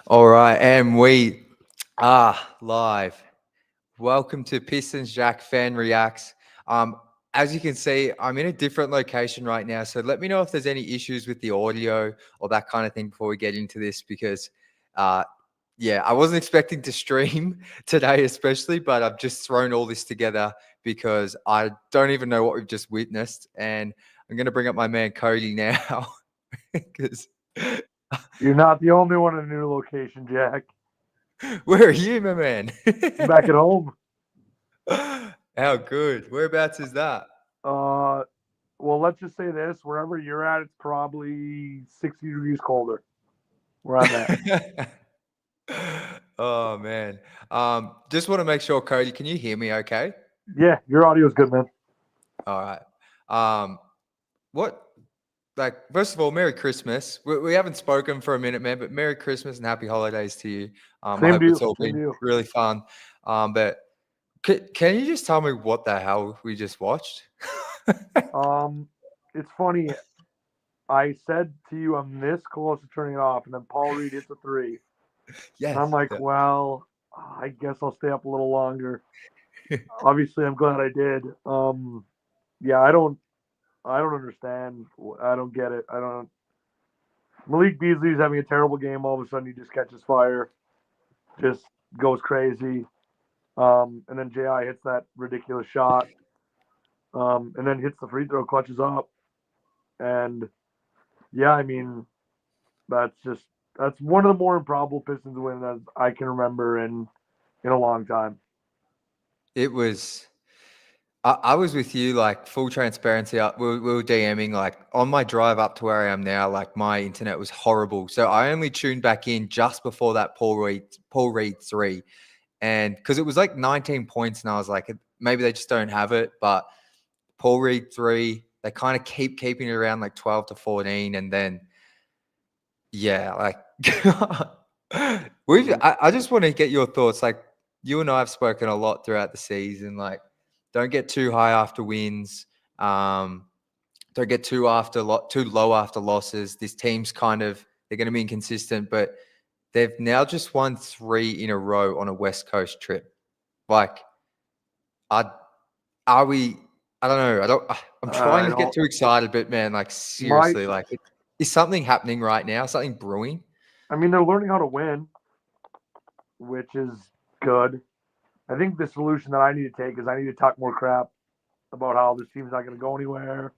All right, and we are live. Welcome to Pistons Jack Fan Reacts. Um, as you can see, I'm in a different location right now, so let me know if there's any issues with the audio or that kind of thing before we get into this, because, uh, yeah, I wasn't expecting to stream today, especially, but I've just thrown all this together because I don't even know what we've just witnessed, and I'm going to bring up my man Cody now because You're not the only one in a new location, Jack. where are you, my man? I'm back at home. How good? Whereabouts is that? Uh, well, let's just say this: wherever you're at, it's probably 60 degrees colder where I'm at. Oh man. Just want to make sure, Cody, can you hear me okay? Yeah, your audio is good, man. All right. Um, what like first of all, Merry Christmas. We haven't spoken for a minute, man, but Merry Christmas and happy holidays to you. I Same hope to it's you. all Same to been you. really fun. But can you just tell me what the hell we just watched? Um, it's funny. I said to you, I'm this close to turning it off, and then Paul Reed hits a three, and I'm Yes. like, well, I guess I'll stay up a little longer. Obviously, I'm glad I did. Yeah, I don't understand. I don't get it. I don't. Malik Beasley's having a terrible game. All of a sudden, he just catches fire, just goes crazy. And then Ji hits that ridiculous shot, and then hits the free throw, clutches up, and yeah, I mean that's just that's one of the more improbable Pistons wins as I can remember in a long time. It was I was with you, like full transparency. We were DMing like on my drive up to where I am now. Like my internet was horrible, so I only tuned back in just before that Paul Reed three, and because it was like 19 points, and I was like, maybe they just don't have it. But Paul Reed three, they kind of keeping it around like 12 to 14, and then yeah, like we. I just want to get your thoughts. Like you and I have spoken a lot throughout the season. Like, don't get too high after wins. Um, don't get too low after losses. This team's kind of they're going to be inconsistent, but they've now just won three in a row on a West Coast trip. Like, are are we? I don't know. I don't. I'm trying I not to get don't. too excited, but man, like My, seriously, like is something happening right now? Something brewing? I mean, they're learning how to win, which is good. I think the solution that I need to take is I need to talk more crap about how this team's not going to go anywhere.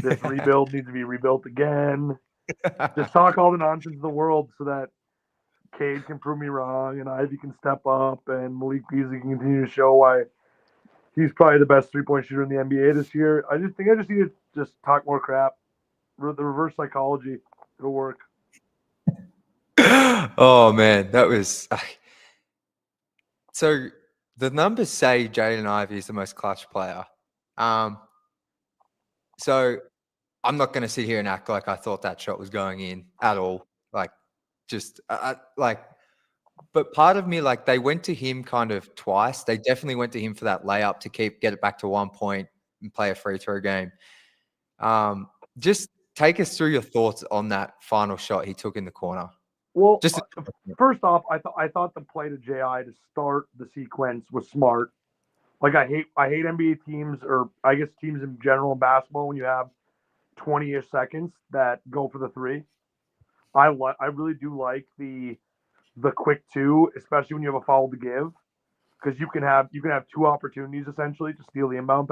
This rebuild needs to be rebuilt again. Just talk all the nonsense in the world so that Cade can prove me wrong and Ivy can step up and Malik Beasley can continue to show why he's probably the best 3 point shooter in the NBA this year. I just need to just talk more crap. The reverse psychology, it'll work. Oh man, that was so. The numbers say Jaden Ivey is the most clutch player. Um, so I'm not going to sit here and act like I thought that shot was going in at all. Like, just like, but part of me, like, they went to him kind of twice. They definitely went to him for that layup to get it back to 1 point and play a free throw game. Um, just take us through your thoughts on that final shot he took in the corner. Well, Just first off, I thought the play to Ji to start the sequence was smart. Like I hate NBA teams or I guess teams in general in basketball when you have 20ish seconds that go for the three. I really do like the quick two, especially when you have a foul to give, because you can have two opportunities essentially to steal the inbound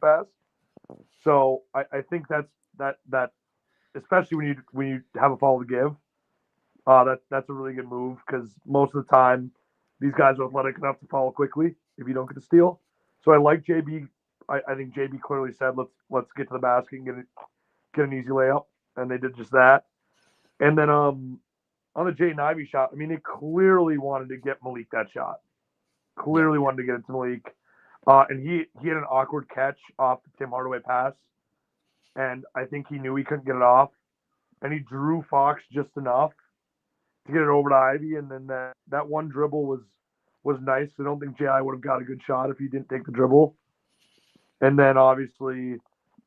pass. So I think that especially when you have a foul to give, that's a really good move because most of the time these guys are athletic enough to follow quickly if you don't get the steal. So I like JB. I think JB clearly said let's get to the basket and get an easy layup, and they did just that. And then on the Jaden Ivey shot, I mean they clearly wanted to get Malik that shot. yeah. Clearly wanted to get it to Malik, and he had an awkward catch off the Tim Hardaway pass, and I think he knew he couldn't get it off, and he drew Fox just enough to get it over to Ivy, and then that one dribble was nice. I don't think Ji would have got a good shot if he didn't take the dribble. And then obviously,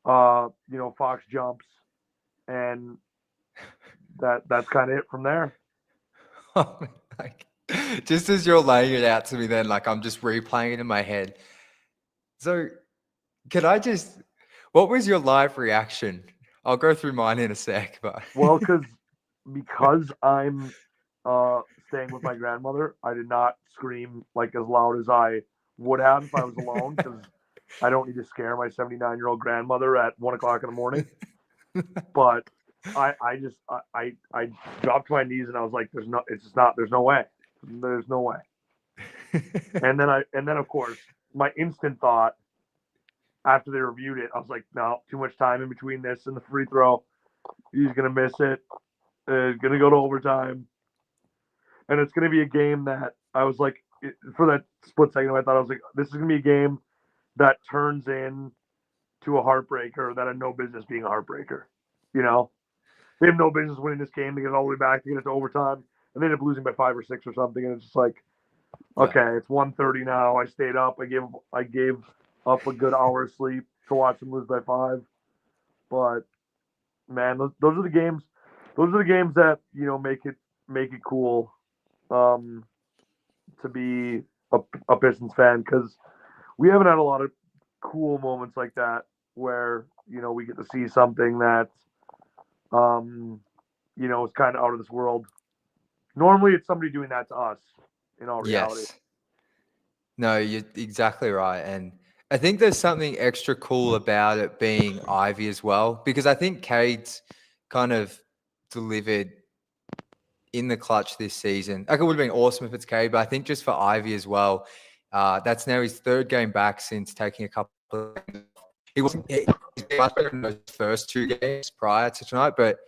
Fox jumps, and that's kind of it from there. Like, just as you're laying it out to me, then like I'm just replaying it in my head. So, can I just? What was your live reaction? I'll go through mine in a sec, but Well, because I'm staying with my grandmother, I did not scream like as loud as I would have if I was alone because I don't need to scare my 79-year-old grandmother at 1 o'clock in the morning. But I dropped to my knees and I was like, it's just not, there's no way. And then of course my instant thought after they reviewed it, I was like, no, too much time in between this and the free throw. He's gonna miss it. It's gonna go to overtime, and it's gonna be a game that I was like, for that split second, I thought I was like, this is gonna be a game that turns in to a heartbreaker that had no business being a heartbreaker. You know, they have no business winning this game to get it all the way back to get it to overtime, and they end up losing by 5 or 6 or something. And it's just like, yeah, okay, it's 1:30 now. I stayed up. I gave up a good hour of sleep to watch them lose by 5. But man, those are the games. Those are the games that make it cool um, to be a Pistons fan because we haven't had a lot of cool moments like that where we get to see something that um, is kind of out of this world. Normally, it's somebody doing that to us. In all reality, yes. No, you're exactly right. And I think there's something extra cool about it being Ivy as well, because I think Cade's kind of delivered in the clutch this season. Like, it would have been awesome if it's Cade, but I think just for Ivy as well, that's now his third game back since taking a couple of games off. He's been much better in those first 2 games prior to tonight, but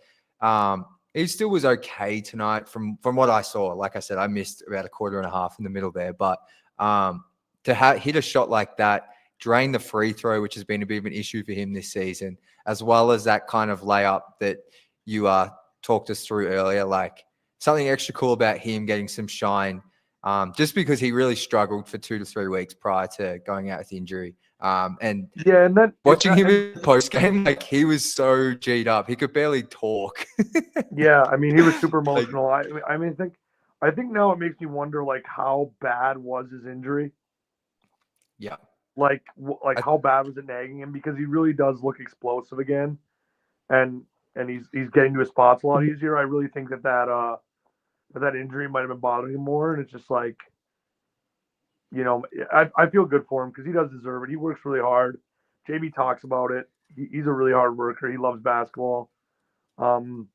he still was okay tonight from what I saw. Like I said, I missed about a quarter and a half in the middle there, but to hit a shot like that, drain the free throw, which has been a bit of an issue for him this season, as well as that kind of layup that you talked us through earlier, like something extra cool about him getting some shine, just because he really struggled for 2 to 3 weeks prior to going out with injury. And yeah, and then watching him in the post game, like he was so G'd up, he could barely talk. yeah, I mean, he was super Like, emotional. I think now it makes me wonder like how bad was his injury. yeah, Like I, how bad was it nagging him? Because he really does look explosive again, and he's getting to his spots a lot easier. I really think that injury might have been bothering him more, and it's just like I feel good for him because he does deserve it. He works really hard. JB talks about it. He's a really hard worker. He loves basketball. Um,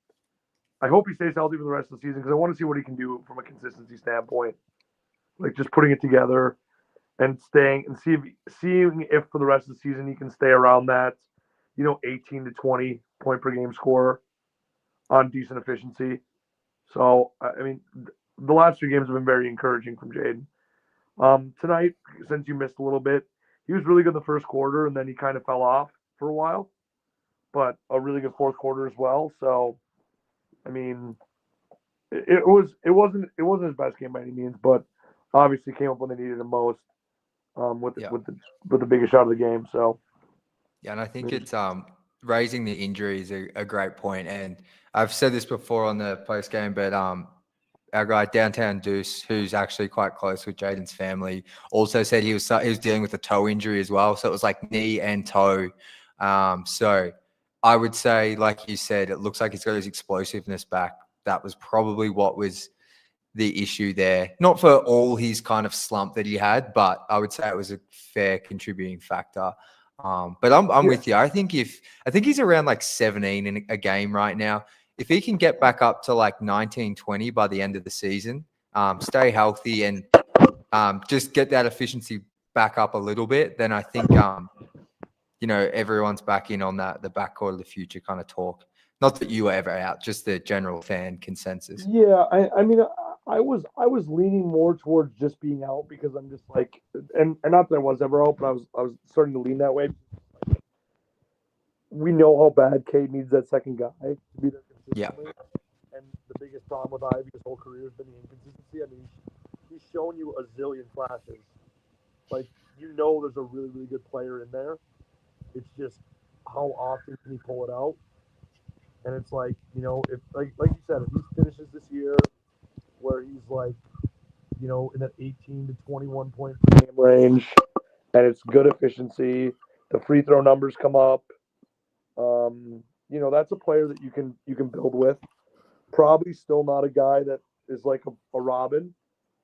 I hope he stays healthy for the rest of the season because I want to see what he can do from a consistency standpoint, like just putting it together and staying and seeing if for the rest of the season he can stay around that, 18 to 20 point per game score on decent efficiency. So I mean, the last 3 games have been very encouraging from Jaden. Tonight, since you missed a little bit, he was really good in the first quarter and then he kind of fell off for a while, but a really good fourth quarter as well. So I mean, it wasn't his best game by any means, but obviously came up when they needed him most. With yeah. with the biggest shot of the game. So Yeah, and I think it's raising the injury is a great point. And I've said this before on the post game, but our guy Downtown Deuce, who's actually quite close with Jaden's family, also said he was dealing with a toe injury as well. So it was like knee and toe. So I would say, like you said, it looks like he's got his explosiveness back. That was probably what was the issue there. Not for all his kind of slump that he had, but I would say it was a fair contributing factor. But I'm yeah, with you. I think he's around like 17 in a game right now. If he can get back up to like 19, 20 by the end of the season, stay healthy and just get that efficiency back up a little bit, then I think everyone's back in on that the backcourt of the future kind of talk. Not that you were ever out, just the general fan consensus. yeah. I mean, I was leaning more towards just being out because I'm just like, and not that I was ever out, but I was starting to lean that way. We know how bad Cade needs that second guy to be there Yeah. consistently, and the biggest problem with Ivy his whole career has been the inconsistency. I mean, he's shown you a zillion flashes. Like there's a really really good player in there. It's just how often can he pull it out? And it's like if like you said, if he finishes this year where like, in that 18 to 21 point per game range, and it's good efficiency. The free throw numbers come up. That's a player that you can build with. Probably still not a guy that is like a Robin,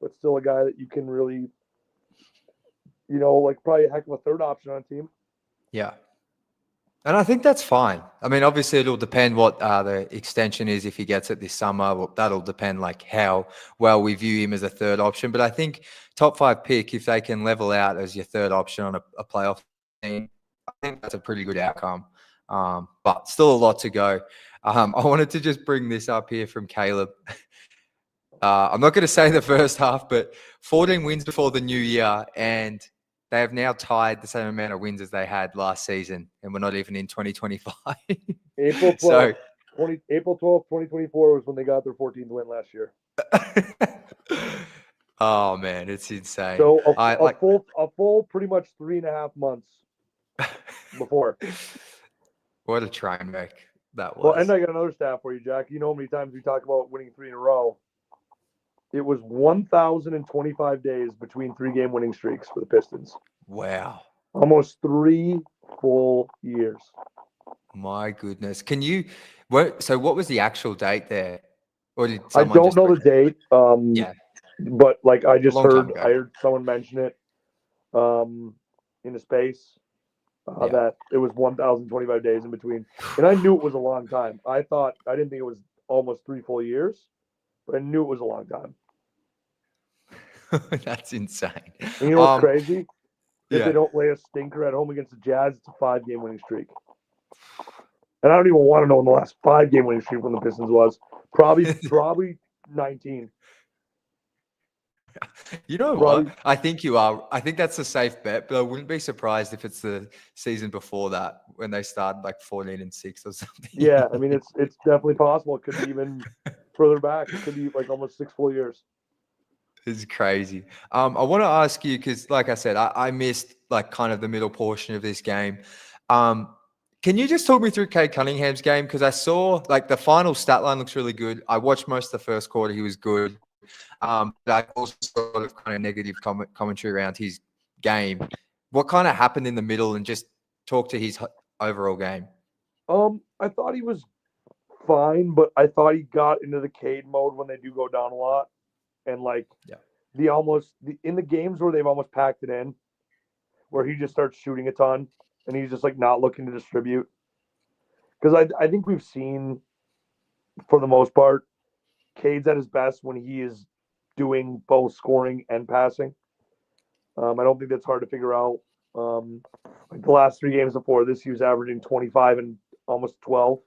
but still a guy that you can really, like probably a heck of a third option on a team. Yeah. And I think that's fine. I mean, obviously, it'll depend what the extension is if he gets it this summer. Well, that'll depend like how well we view him as a third option. But I think top 5 pick, if they can level out as your third option on a playoff team, I think that's a pretty good outcome. But still a lot to go. I wanted to just bring this up here from Caleb. I'm not going to say the first half, but 14 wins before the new year, and they have now tied the same amount of wins as they had last season, and we're not even in 2025. April 12th, 2024 was when they got their 14th win last year. Oh man, it's insane. So a full pretty much 3.5 months before. What a train wreck that was. Well, and I got another stat for you, Jack. You know how many times we talk about winning 3 in a row? It was 1,025 days between 3-game winning streaks for the Pistons. Wow. Almost 3 full years. My goodness. So what was the actual date there? Or did I don't know the date. Yeah. But like I heard someone mention it in a space that it was 1,025 days in between. And I knew it was a long time. I didn't think it was almost 3 full years, but I knew it was a long time. That's insane. And you know what's crazy? If they don't lay a stinker at home against the Jazz, it's a 5-game winning streak. And I don't even want to know when the last 5-game winning streak from the Pistons was. Probably 19. You know what? I think you are. I think that's a safe bet, but I wouldn't be surprised if it's the season before that when they started like 14-6 or something. Yeah, I mean it's definitely possible. It could be even further back. It could be like almost 6 full years. It's crazy. I want to ask you because, like I said, I missed like kind of the middle portion of this game. Can you just talk me through Cade Cunningham's game? Because I saw like the final stat line looks really good. I watched most of the first quarter. He was good. But I also saw a lot of kind of negative commentary around his game. What kind of happened in the middle, and just talk to his overall game? I thought he was fine, but I thought he got into the Cade mode when they do go down a lot. And like in the games where they've almost packed it in, where he just starts shooting a ton and he's just like not looking to distribute. Because I think we've seen, for the most part, Cade's at his best when he is doing both scoring and passing. I don't think that's hard to figure out. Like the last 3 games before this, he was averaging 25 and almost 12.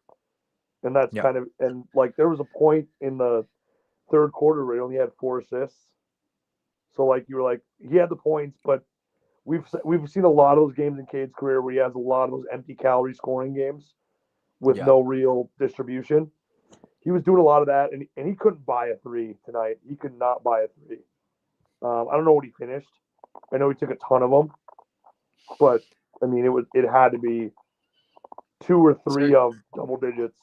And that's kind of, and like there was a point in the third quarter where he only had 4 assists. So like you were like, he had the points, but we've seen a lot of those games in Cade's career where he has a lot of those empty calorie scoring games with no real distribution. He was doing a lot of that, and he couldn't buy a 3 tonight. He could not buy a 3. I don't know what he finished. I know he took a ton of them, but I mean it had to be 2 or 3 of double digits.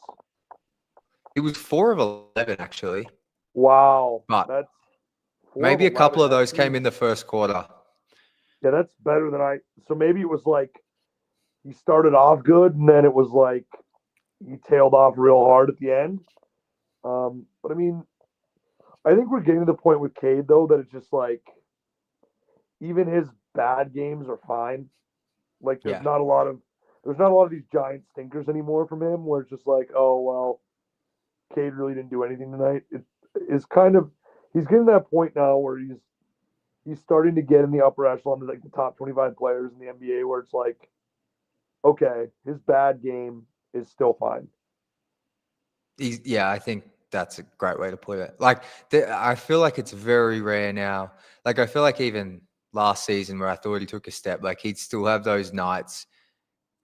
It was 4 of 11 actually. Wow, but that's maybe a couple of those came in the first quarter. Yeah, that's better than so maybe it was like he started off good and then it was like he tailed off real hard at the end. But I mean, I think we're getting to the point with Cade though that it's just like even his bad games are fine. Like there's not a lot of these giant stinkers anymore from him where it's just like, oh well, Cade really didn't do anything tonight. It's kind of he's getting to that point now where he's starting to get in the upper echelon to like the top 25 players in the NBA where it's like, okay, his bad game is still fine. I think that's a great way to put it. Like I feel like it's very rare now. Like I feel like even last season where I thought he took a step, like he'd still have those nights,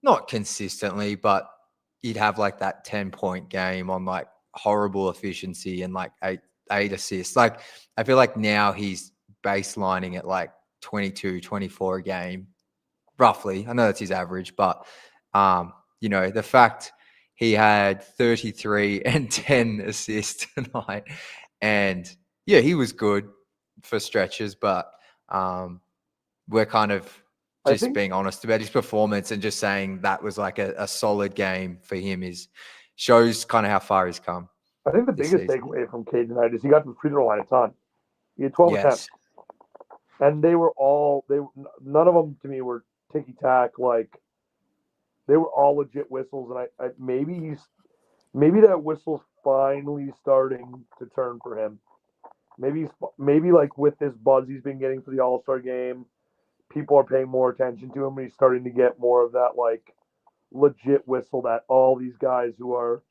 not consistently, but he'd have like that 10-point game on like horrible efficiency and like eight assists. Like I feel like now he's baselining at like 22, 24 a game, roughly. I know that's his average, but the fact he had 33 and 10 assists tonight, and Yeah, he was good for stretches, but we're kind of I just think being honest about his performance and just saying that was like a solid game for him is shows kind of how far he's come the this biggest season. takeaway from Cade tonight is he got to the free throw line a ton. He had 12 attempts, Yes. and none of them to me were ticky tack. Like they were all legit whistles, and I maybe that whistle's finally starting to turn for him. Maybe like with this buzz he's been getting for the All-Star game, people are paying more attention to him, and he's starting to get more of that like legit whistle that all these guys who are,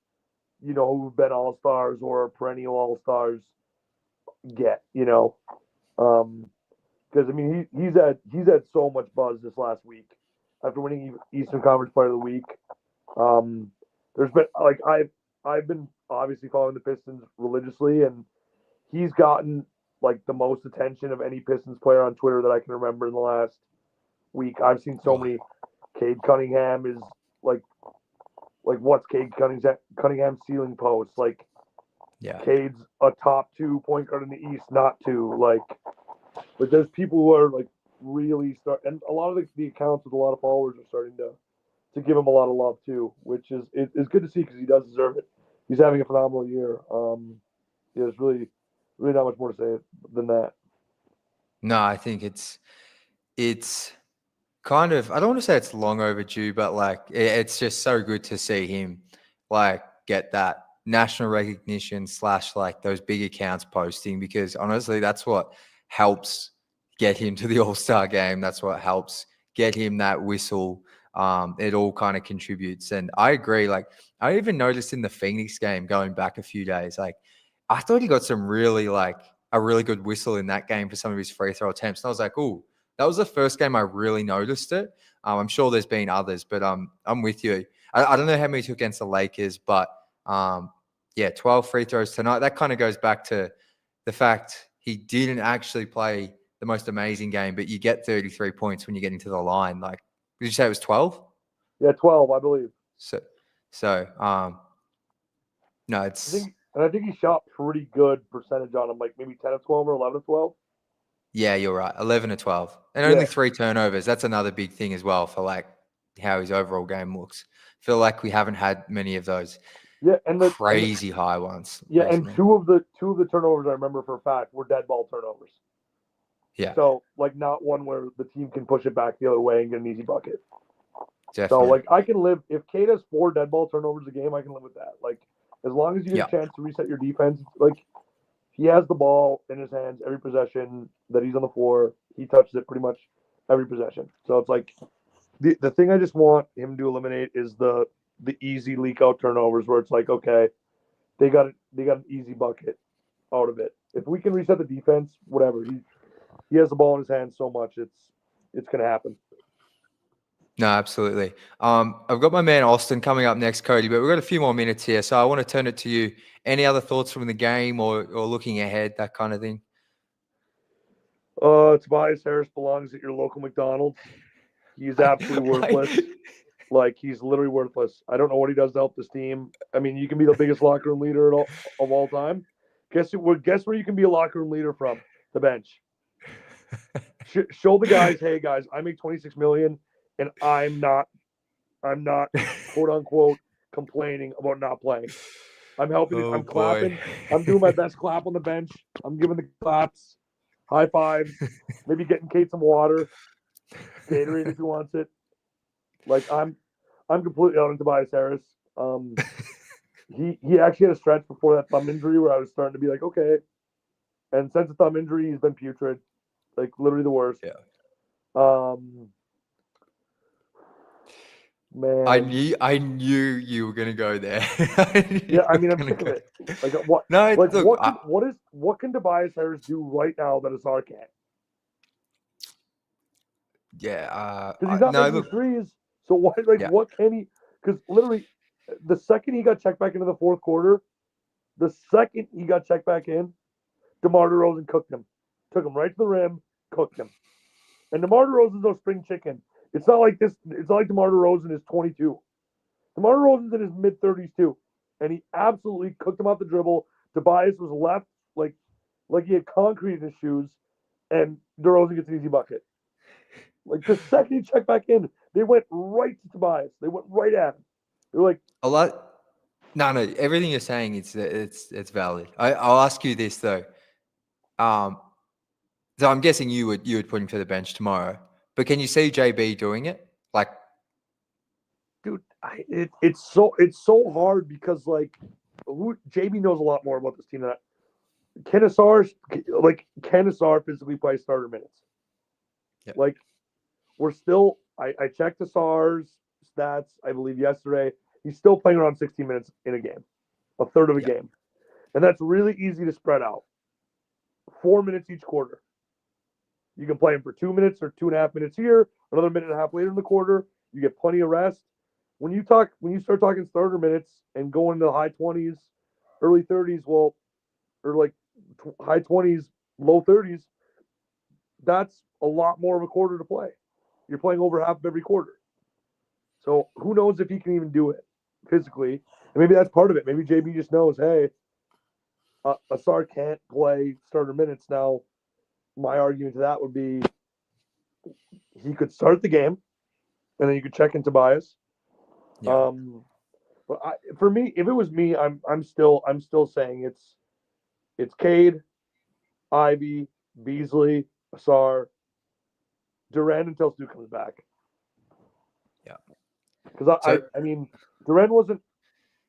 who've been All-Stars or are perennial All-Stars get. Because I mean he's had so much buzz this last week after winning Eastern Conference Player of the Week. There's been like I've been obviously following the Pistons religiously, and he's gotten like the most attention of any Pistons player on Twitter that I can remember in the last week. I've seen so many. Cade Cunningham is like what's Cade Cunningham's ceiling post? Like Yeah. Cade's a top 2 point guard in the East, not two. But there's people who are like really and a lot of the accounts with a lot of followers are starting to give him a lot of love too, which is good to see because he does deserve it. He's having a phenomenal year. There's really not much more to say than that. No, I think it's kind of, I don't want to say it's long overdue, but like it's just so good to see him like get that national recognition / like those big accounts posting, because honestly that's what helps get him to the All-Star game. That's what helps get him that whistle. It all kind of contributes. And I agree. Like I even noticed in the Phoenix game going back a few days, like I thought he got some really like a really good whistle in that game for some of his free throw attempts. And I was like, oh, that was the first game I really noticed it. I'm sure there's been others, but I'm with you. I don't know how many he took against the Lakers, but yeah, 12 free throws tonight. That kind of goes back to the fact he didn't actually play the most amazing game, but you get 33 points when you get into the line. Like, did you say it was 12? Yeah, 12, I believe. So, no, it's I think he shot pretty good percentage on him, like maybe 10 of 12 or 11 of 12. yeah, you're right. 11 to 12, and Yeah. only 3 turnovers. That's another big thing as well for like how his overall game looks. Feel like we haven't had many of those Yeah, and crazy high ones and recently. two of the turnovers I remember for a fact were dead ball turnovers. Yeah, So like not one where the team can push it back the other way and get an easy bucket. So definitely. like I can live if Cade has 4 dead ball turnovers a game, I can live with that. Like as long as you get Yeah. a chance to reset your defense, like he has the ball in his hands every possession that he's on the floor. He touches it pretty much every possession. So it's like the thing I just want him to eliminate is the easy leak out turnovers where it's like, okay, they got an easy bucket out of it. If we can reset the defense, whatever. He has the ball in his hands so much, it's gonna happen. No, absolutely. I've got my man Austin coming up next, Cody, but we've got a few more minutes here, so I want to turn it to you. Any other thoughts from the game or looking ahead, that kind of thing? Tobias Harris belongs at your local McDonald's. He's absolutely worthless. Like he's literally worthless. I don't know what he does to help this team. I mean, you can be the biggest locker room leader of all time. Guess where you can be a locker room leader from? The bench. Show the guys, hey guys, I make 26 million, and I'm not quote unquote complaining about not playing. I'm helping. Oh I'm boy. clapping. I'm doing my best clap on the bench. I'm giving the claps, high fives, maybe getting Kate some water, Gatorade if he wants it. Like I'm completely out on Tobias Harris. He actually had a stretch before that thumb injury where I was starting to be like, okay. And since the thumb injury, he's been putrid, like literally the worst. Yeah. Man, I knew you were gonna go there. yeah, I mean, I'm sick of it. Like what? No, Like look, what can Tobias Harris do right now that Azar can't? yeah. Because he's not No, making look, threes. So what? Like yeah, what can he? Because literally, the second he got checked back into the fourth quarter, the second he got checked back in, DeMar DeRozan cooked him, took him right to the rim, cooked him. And DeMar DeRozan's no spring chicken. It's not like this. It's not like DeMar DeRozan is 22. DeMar DeRozan's in his mid 30s too, and he absolutely cooked him off the dribble. Tobias was left like like he had concrete in his shoes, and DeRozan gets an easy bucket. Like the second he checked back in, they went right to Tobias. They went right at him. They're like, A lot. No, no. Everything you're saying, it's valid. I'll ask you this though. Um, so I'm guessing you would put him to the bench tomorrow. But can you see JB doing it? Like, dude, it's so hard because like JB knows a lot more about this team than Kenasar physically plays starter minutes. yeah, Like we're still I checked the SARS stats, I believe yesterday. He's still playing around 16 minutes in a game, a third of a yeah, game. And that's really easy to spread out. 4 minutes each quarter. You can play him for 2 minutes or 2.5 minutes here, another minute and a half later in the quarter. You get plenty of rest. When you start talking starter minutes and going into the high 20s, early 30s, well, or like high 20s, low 30s, that's a lot more of a quarter to play. You're playing over half of every quarter. So who knows if he can even do it physically? And maybe that's part of it. Maybe JB just knows, hey, Asar can't play starter minutes. Now, my argument to that would be he could start the game, and then you could check in Tobias. yeah, But for me, if it was me, I'm still saying it's Cade, Ivy, Beasley, Asar, Durant until Stu comes back. yeah. Because So I mean, Durant wasn't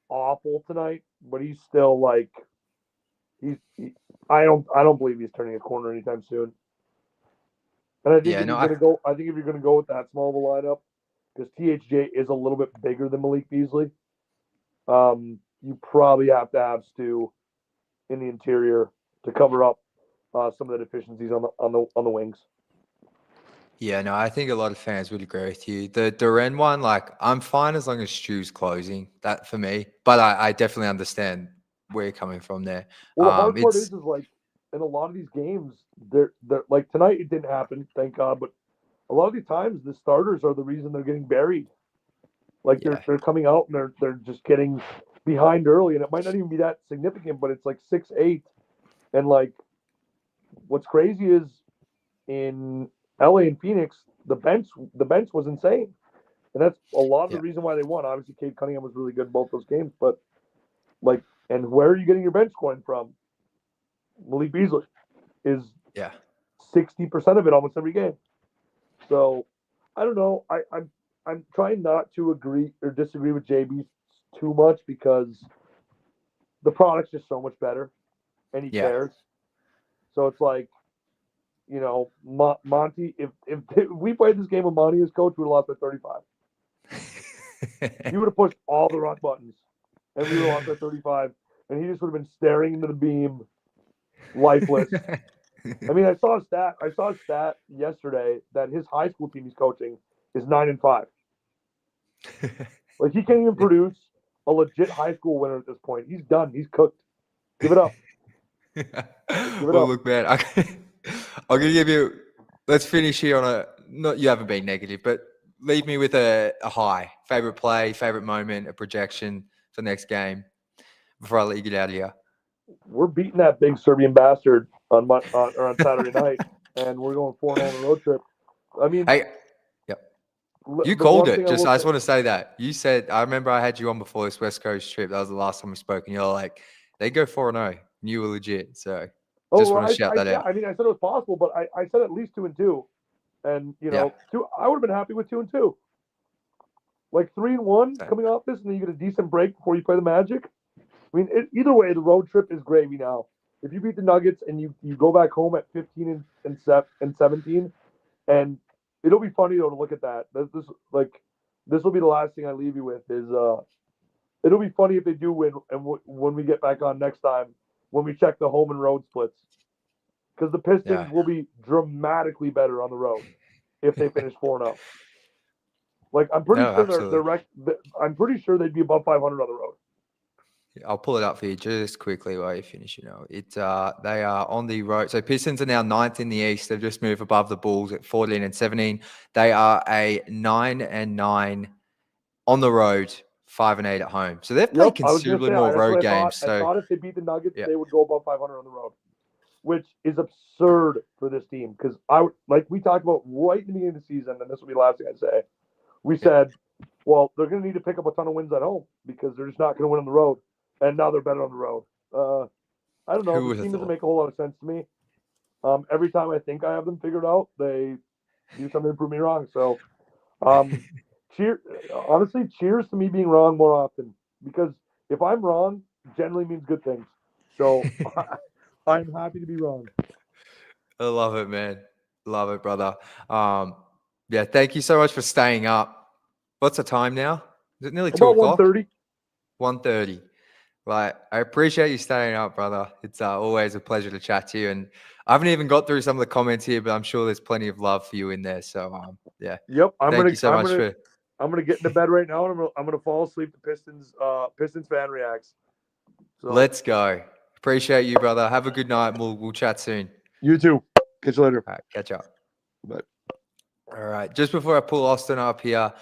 awful tonight, but he's still like I don't believe he's turning a corner anytime soon. And I think yeah, if no, you're gonna go, I think if you're gonna go with that small of a lineup, because THJ is a little bit bigger than Malik Beasley, you probably have to have Stu in the interior to cover up some of the deficiencies on the wings. yeah, no. I think a lot of fans would agree with you. The Duran one, like, I'm fine as long as Stu's closing. That for me, but I definitely understand where you're coming from there. Well, the hard part It's is like in a lot of these games, they're like tonight it didn't happen, thank God, but a lot of these times the starters are the reason they're getting buried. Like yeah, they're coming out and they're just getting behind early, and it might not even be that significant, but it's like 6-8, and like what's crazy is in LA and Phoenix, the bench was insane, and that's a lot of the yeah, reason why they won. Obviously, Cade Cunningham was really good in both those games, but like, and where are you getting your bench scoring from? Malik Beasley is yeah. 60% of it almost every game. So I don't know. I'm trying not to agree or disagree with JB too much because the product's just so much better, and he Yeah. cares. So it's like, Monty. If we played this game with Monty as coach, we would have lost by 35. He would have pushed all the wrong buttons, and we would have lost by 35. And he just would have been staring into the beam, lifeless. I mean, I saw a stat yesterday that his high school team he's coaching is 9-5. Like he can't even produce a legit high school winner at this point. He's done. He's cooked. Give it up. Give it Well, up. look, man, I'm gonna give you. Let's finish here on a. Not you haven't been negative, but leave me with a high favorite play, favorite moment, a projection for next game before I let you get out of here. We're beating that big Serbian bastard on Saturday night, and we're going 4-0 on the road trip. I mean, Hey, yep, you the called one it. thing I Just will I say, just want to say that you said. I remember I had you on before this West Coast trip. That was the last time we spoke, and you're like, they go 4-0. You were legit. So just oh, want to shout that yeah, out. I mean, I said it was possible, but I said at least 2-2, and Yeah. two. I would have been happy with 2-2. Like 3-1 So, coming off this, and then you get a decent break before you play the Magic. I mean, either way, the road trip is gravy now. If you beat the Nuggets and you go back home at 15 and 17, and it'll be funny though to look at that. This will be the last thing I leave you with is it'll be funny if they do win and when we get back on next time when we check the home and road splits because the yeah. Pistons will be dramatically better on the road if they finish 4-0. Like I'm pretty No, sure absolutely. I'm pretty sure they'd be above 500 on the road. I'll pull it up for you just quickly while you finish. They are on the road. So Pistons are now ninth in the East. They've just moved above the Bulls at 14 and 17. They are a 9-9 on the road, 5-8 at home. So they've played Yep, I was gonna considerably say more that's road what I thought. games. I So thought if they beat the Nuggets, yeah, they would go above 500 on the road. which is absurd for this team. Because we talked about right in the beginning of the season, and this will be the last thing I say. We said, well, they're going to need to pick up a ton of wins at home because they're just not going to win on the road, and now they're better on the road. I don't know. Who This would have team doesn't thought? make a whole lot of sense to me. Every time I think I have them figured out, they do something to prove me wrong. So, honestly, cheers to me being wrong more often, because if I'm wrong, generally means good things. So I'm happy to be wrong. I love it, man. Love it, brother. Yeah, thank you so much for staying up. What's the time now? Is it nearly 2 About o'clock? 1:30. 1:30. Like, I appreciate you staying up, brother. It's always a pleasure to chat to you. And I haven't even got through some of the comments here, but I'm sure there's plenty of love for you in there. So, yeah. Yep, Thank you so much for. I'm gonna get into bed right now, and I'm gonna fall asleep to Pistons fan reacts. So Let's go. Appreciate you, brother. Have a good night. We'll chat soon. you too. Catch you later. All right, catch up. Bye. All right. Just before I pull Austin up here,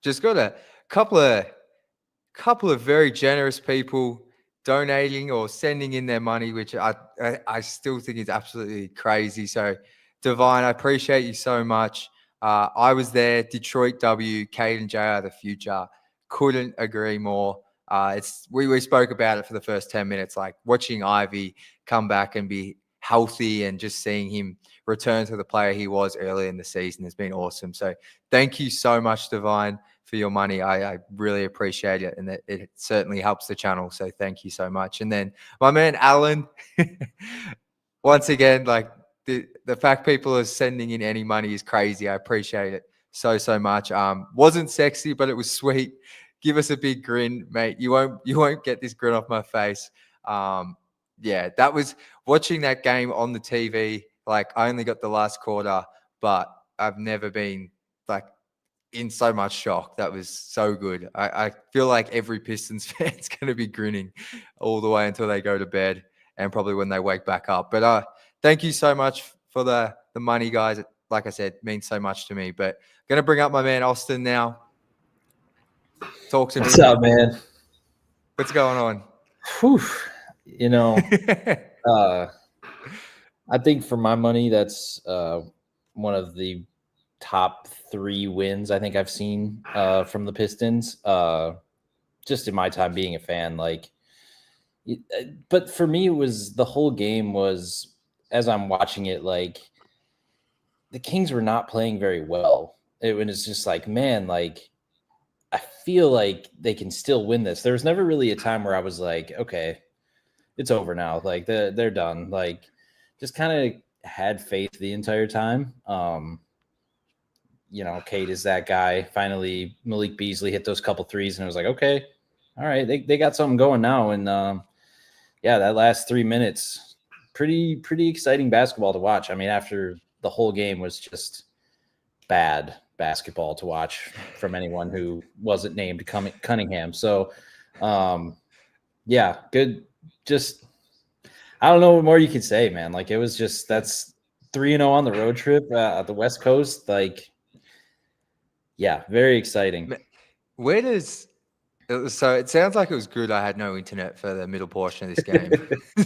just got a couple of very generous people donating or sending in their money, which I still think is absolutely crazy. So, Divine, I appreciate you so much. I was there. Detroit W, Cade and Jay are the future. Couldn't agree more. We spoke about it for the first 10 minutes, like watching Ivy come back and be healthy and just seeing him return to the player he was earlier in the season has been awesome. So thank you so much, Divine, for your money. I really appreciate it, and it certainly helps the channel. So thank you so much. And then my man Alan, once again, like the fact people are sending in any money is crazy. I appreciate it so much. Wasn't sexy, but it was sweet. Give us a big grin, mate. You won't get this grin off my face. Yeah, that was watching that game on the TV. Like, I only got the last quarter, but I've never been like in so much shock. That was so good. I feel like every Pistons fan's going to be grinning all the way until they go to bed and probably when they wake back up. But thank you so much for the money, guys. Like I said, it means so much to me. But I'm going to bring up my man Austin now. Talk to me. What's up, man? What's going on? Whew. You know, I think for my money, that's one of the top 3 wins I think I've seen from the Pistons. Just in my time being a fan, but for me, it was the whole game was, as I'm watching it, like the Kings were not playing very well. It was just like, man, like I feel like they can still win this. There was never really a time where I was like, okay, it's over now. Like they're done. Like just kind of had faith the entire time. Cade is that guy. Finally, Malik Beasley hit those couple threes, and I was like, okay, all right, they got something going now. And that last 3 minutes, pretty exciting basketball to watch. I mean, after the whole game was just bad basketball to watch from anyone who wasn't named Cunningham. So, good. Just, I don't know what more you could say, man. Like, it was just, that's 3-0 on the road trip at the West Coast. Like, yeah, very exciting. So it sounds like it was good I had no internet for the middle portion of this game.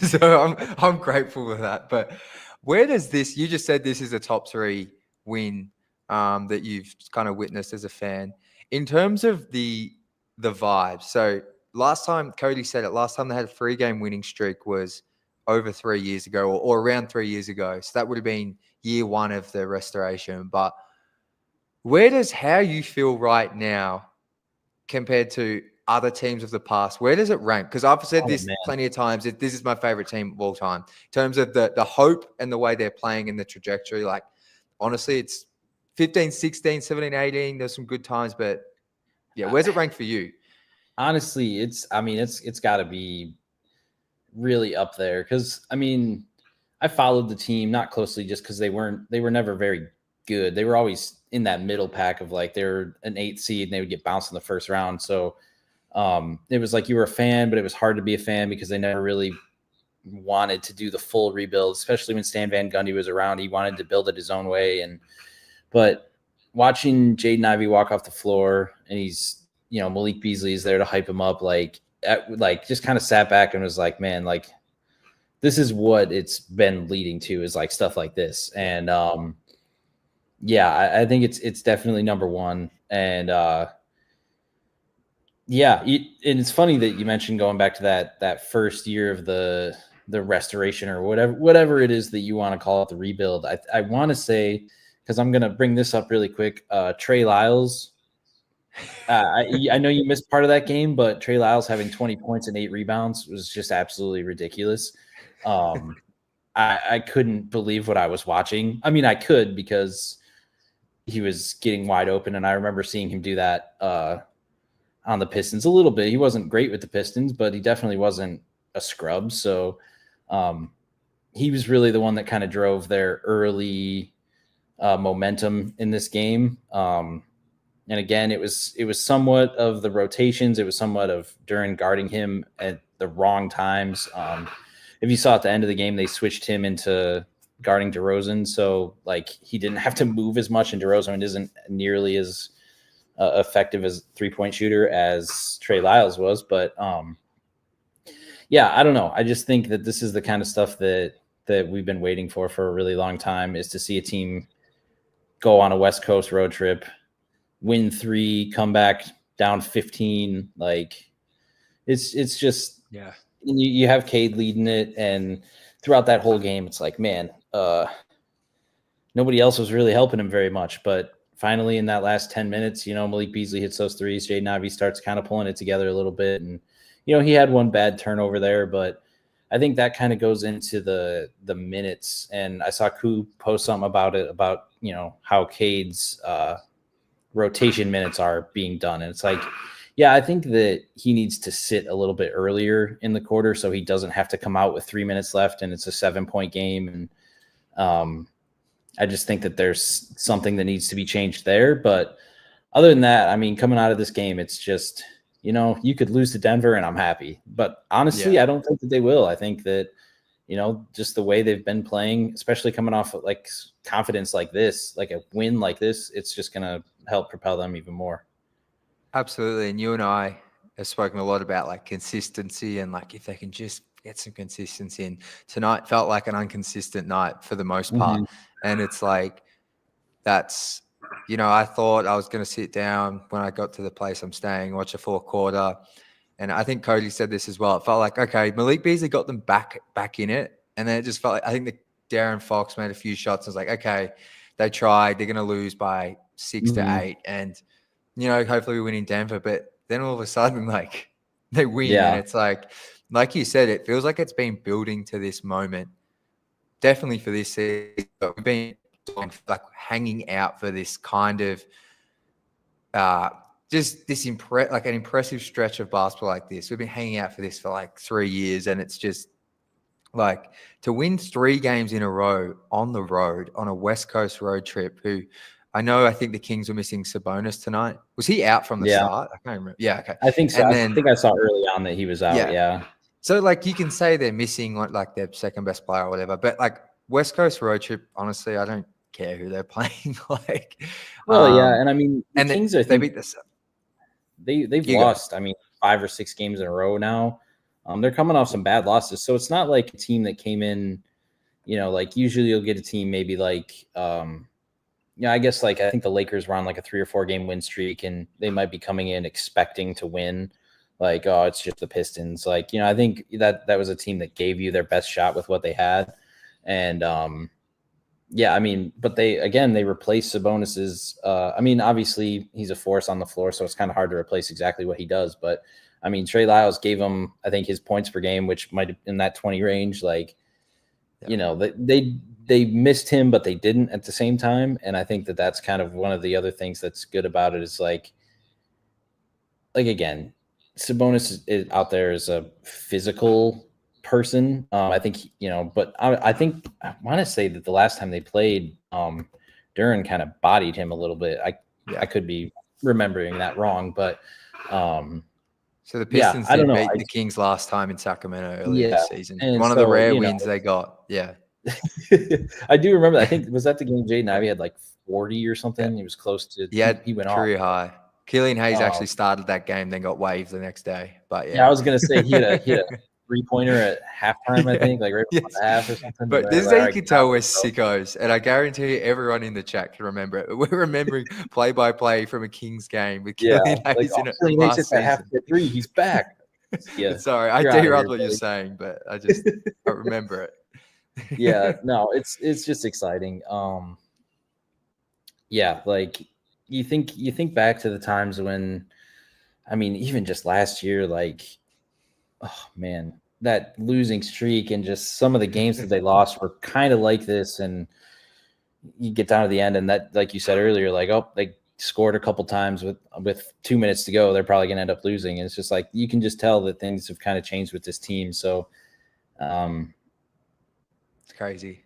So I'm grateful for that. But where does this, you just said this is a top 3 win that you've kind of witnessed as a fan. In terms of the vibe, so last time, Cody said it, last time they had a 3-game winning streak was over 3 years ago or around 3 years ago. So that would have been year 1 of the restoration. But how you feel right now compared to other teams of the past, where does it rank? Because I've said this plenty of times, this is my favorite team of all time. In terms of the hope and the way they're playing and the trajectory, like, honestly, it's 15, 16, 17, 18. There's some good times, but yeah, where's it ranked for you? Honestly, it's got to be really up there because, I mean, I followed the team not closely just because they were never very good. They were always in that middle pack of like they're an 8th seed and they would get bounced in the first round. So it was like you were a fan, but it was hard to be a fan because they never really wanted to do the full rebuild, especially when Stan Van Gundy was around. He wanted to build it his own way. But watching Jaden Ivey walk off the floor and he's, Malik Beasley is there to hype him up, just kind of sat back and was like, man, like this is what it's been leading to, is like stuff like this. And I think it's definitely number one. And and it's funny that you mentioned going back to that first year of the restoration, or whatever it is that you want to call it, the rebuild. I want to say, because I'm going to bring this up really quick, Trey Lyles. I know you missed part of that game, but Trey Lyles having 20 points and 8 rebounds was just absolutely ridiculous. I couldn't believe what I was watching. I mean, I could, because he was getting wide open, and I remember seeing him do that on the Pistons a little bit. He wasn't great with the Pistons, but he definitely wasn't a scrub. So he was really the one that kind of drove their early momentum in this game. And again, it was somewhat of the rotations. It was somewhat of Duren guarding him at the wrong times. If you saw at the end of the game, they switched him into guarding DeRozan, so like he didn't have to move as much, and DeRozan isn't nearly as effective as three-point shooter as Trey Lyles was. But I don't know. I just think that this is the kind of stuff that we've been waiting for a really long time, is to see a team go on a West Coast road trip, win 3, come back down 15. Like it's just, yeah. You have Cade leading it, and throughout that whole game, it's like, man, nobody else was really helping him very much. But finally, in that last 10 minutes, Malik Beasley hits those threes. Jaden Ivey starts kind of pulling it together a little bit, and he had one bad turnover there, but I think that kind of goes into the minutes. And I saw Koo post something about it, about how Cade's rotation minutes are being done, and it's like, I think that he needs to sit a little bit earlier in the quarter, so he doesn't have to come out with 3 minutes left and it's a 7-point game. And I just think that there's something that needs to be changed there. But other than that, I mean, coming out of this game, it's just, you could lose to Denver and I'm happy. But honestly, I don't think that they will. I think that, just the way they've been playing, especially coming off of like confidence like this, like a win like this, it's just going to help propel them even more. Absolutely. And you and I have spoken a lot about like consistency, and like if they can just get some consistency. And tonight felt like an inconsistent night for the most part. And it's like, that's, I thought I was going to sit down when I got to the place I'm staying, watch a fourth quarter. And I think Cody said this as well. It felt like, okay, Malik Beasley got them back in it. And then it just felt like, I think that Darren Fox made a few shots. I was like, okay, they tried, they're going to lose by 6 to 8. And, hopefully we win in Denver. But then all of a sudden, like, they win. And it's like you said, it feels like it's been building to this moment. Definitely for this season. But we've been like hanging out for this kind of just this like an impressive stretch of basketball like this. We've been hanging out for this for like 3 years, and it's just like to win 3 games in a row on the road on a West Coast road trip. I think the Kings were missing Sabonis tonight. Was he out from the start? I can't remember. Yeah, okay. I think so. I think I saw early on that he was out. Yeah. So like you can say they're missing like their second best player or whatever, but like West Coast road trip, honestly, I don't care who they're playing. Like, and I mean, the Kings, they beat this. They've lost, 5 or 6 games in a row now. They're coming off some bad losses, so it's not like a team that came in, like usually you'll get a team maybe like, I guess like I think the Lakers were on like a 3 or 4 game win streak, and they might be coming in expecting to win. Like, oh, it's just the Pistons. Like, I think that was a team that gave you their best shot with what they had, and but they replaced Sabonis's. Obviously he's a force on the floor, so it's kind of hard to replace exactly what he does. But Trey Lyles gave him, I think, his points per game, which might have in that 20 range. Like, they missed him, but they didn't at the same time. And I think that that's kind of one of the other things that's good about it is like again, Sabonis is out there as a physical person. I think, but I think I want to say that the last time they played, Duren kind of bodied him a little bit. I could be remembering that wrong, but so the Pistons beat the Kings last time in Sacramento earlier this season. And one of the rare wins they got. Yeah. I do remember that. I think was that the game Jaden Ivey had like 40 or something. He was close to he went career off. High. Killian Hayes actually started that game, then got waived the next day. But I was gonna say he had a 3-pointer at halftime, I think, like right before the half or something. But this is Like, how you "All can right, tell got we're it, bro." sickos, and I guarantee everyone in the chat can remember it. We're remembering play by play from a Kings game with Yeah, Killian like, Hayes all in of it a sudden he makes last it that half season. court three. He's back. Yeah, Sorry, I you're outta derailed here, what you're buddy. saying, but I remember it. Yeah, no, it's just exciting. Yeah, like you think back to the times when, I mean, even just last year, like, oh man, that losing streak and just some of the games that they lost were kind of like this. And you get down to the end, and that, like you said earlier, like, oh, they scored a couple times with 2 minutes to go, they're probably gonna end up losing. And it's just like you can just tell that things have kind of changed with this team. So It's crazy.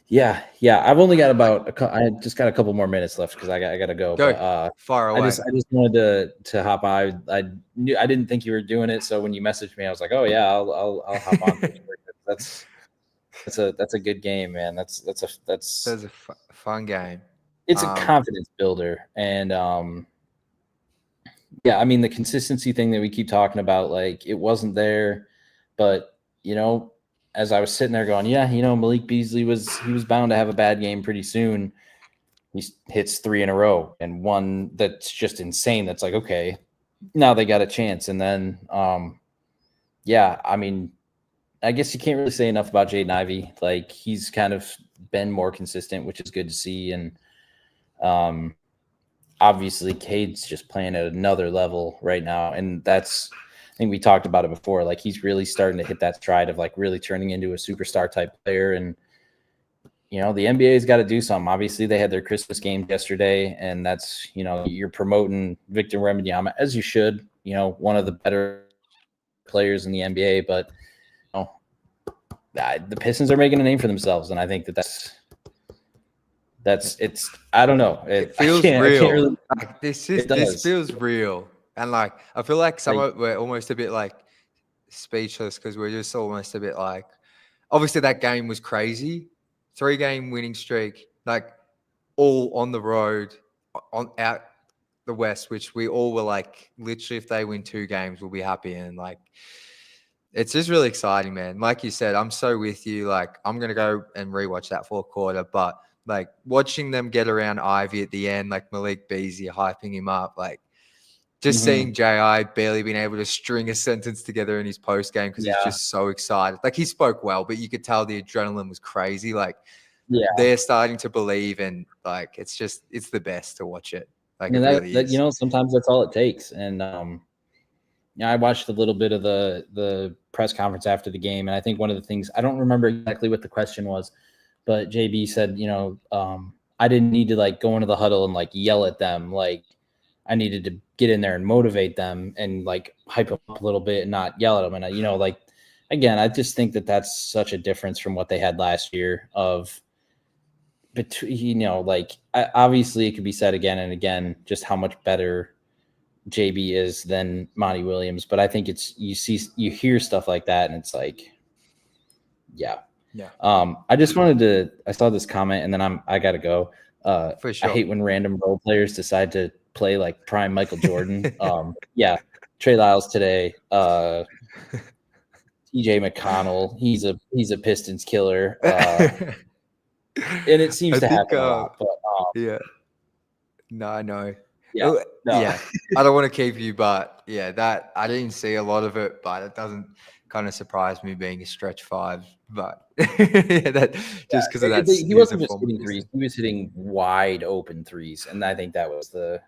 yeah. I've only got I just got a couple more minutes left because I got to go. Go But far away. I just wanted to hop on. I didn't think you were doing it, so when you messaged me, I was like, oh yeah, I'll hop on. That's a good game, man. That's a fun game. It's a confidence builder, and yeah, I mean the consistency thing that we keep talking about, like it wasn't there, but as I was sitting there going, yeah, Malik Beasley was bound to have a bad game pretty soon. He hits 3 in a row, and one that's just insane. That's like, okay, now they got a chance. And then, yeah, I mean, I guess you can't really say enough about Jaden Ivey. Like he's kind of been more consistent, which is good to see. And obviously Cade's just playing at another level right now. And that's, I think we talked about it before. Like he's really starting to hit that stride of like really turning into a superstar type player. And, the NBA's got to do something. Obviously they had their Christmas game yesterday, and that's, you're promoting Victor Wembanyama as you should, one of the better players in the NBA, but the Pistons are making a name for themselves. And I think that's it's, I don't know. It feels real. I can't really, like this feels real. And like, I feel like we're almost a bit like speechless because we're just almost a bit like, obviously that game was crazy. 3-game winning streak, like all on the road out the West, which we all were like, literally if they win 2 games, we'll be happy. And like, it's just really exciting, man. Like you said, I'm so with you. Like I'm going to go and rewatch that 4th quarter, but like watching them get around Ivy at the end, like Malik Beasley hyping him up, like just seeing J.I. barely being able to string a sentence together in his post game because he's just so excited. Like he spoke well, but you could tell the adrenaline was crazy. Like they're starting to believe, and like it's the best to watch it. Like it really is. Sometimes that's all it takes. And I watched a little bit of the press conference after the game, and I think one of the things, I don't remember exactly what the question was, but JB said, I didn't need to like go into the huddle and like yell at them. Like I needed to get in there and motivate them and like hype them up a little bit and not yell at them. And like, again, I just think that that's such a difference from what they had last year of between, like obviously it could be said again and again, just how much better JB is than Monty Williams. But I think you hear stuff like that and it's like, yeah. I just I saw this comment and then I gotta go. For sure. I hate when random role players decide to play like prime Michael Jordan. Yeah. Trey Lyles today, TJ McConnell, he's a Pistons killer. And it seems to happen a lot, but yeah. No, I know. Yeah. No. Yeah. I don't want to keep you, but yeah, that I didn't see a lot of it, but it doesn't kind of surprise me being a stretch 5. But yeah, that just because of that. He wasn't just hitting threes; he was hitting wide open threes, and I think that was the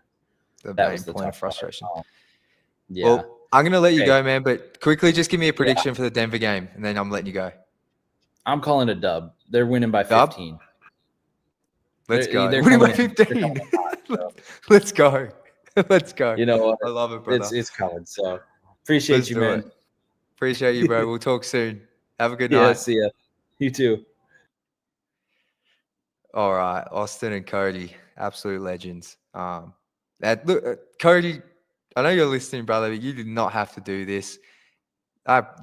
main point of frustration. Yeah. Well, I'm gonna let you go, man. But quickly, just give me a prediction for the Denver game, and then I'm letting you go. I'm calling a dub. They're winning by 15. Let's go. They're winning by 15. Let's go. Let's go. I love it, brother. It's coming. So appreciate you, man. Appreciate you, bro. We'll talk soon. Have a good night. Yeah, see ya. You too. All right, Austin and Cody, absolute legends. Look, Cody, I know you're listening, brother, but you did not have to do this.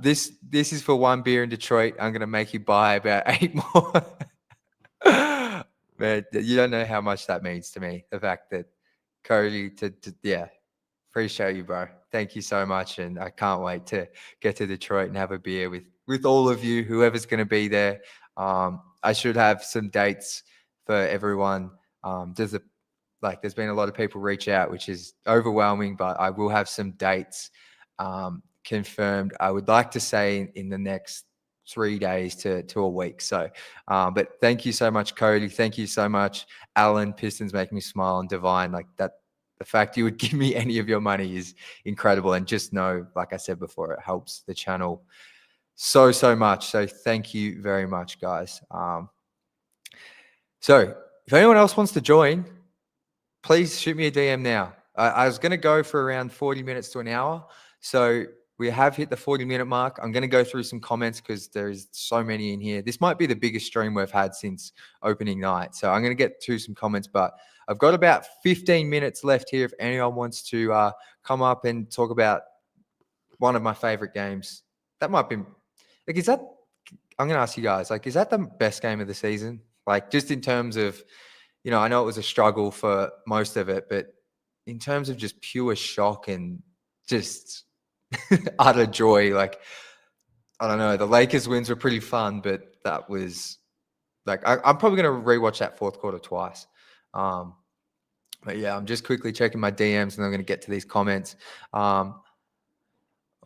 This is for 1 beer in Detroit. I'm gonna make you buy about 8 more. Man, you don't know how much that means to me. The fact that Cody, yeah, appreciate you, bro. thank you so much. And I can't wait to get to Detroit and have a beer with all of you, whoever's going to be there. I should have some dates for everyone. There's been a lot of people reach out, which is overwhelming, but I will have some dates confirmed. I would like to say in the next 3 days to a week. So, but thank you so much, Cody. Thank you so much, Alan. Pistons make me smile, and Divine. Like that, the fact you would give me any of your money is incredible. And just know, like I said before, it helps the channel so much. So thank you very much, guys. So if anyone else wants to join, please shoot me a DM now. I was going to go for around 40 minutes to an hour. So we have hit the 40-minute mark. I'm going to go through some comments because there's so many in here. This might be the biggest stream we've had since opening night. So I'm going to get to some comments, but I've got about 15 minutes left here if anyone wants to come up and talk about one of my favorite games. That might be, like, is that, I'm going to ask you guys, like, is that the best game of the season? Like, just in terms of, you know, I know it was a struggle for most of it, but in terms of just pure shock and just utter joy, like, I don't know, the Lakers wins were pretty fun, but that was like, I'm probably going to rewatch that fourth quarter twice. But yeah, I'm just quickly checking my DMs and I'm going to get to these comments. All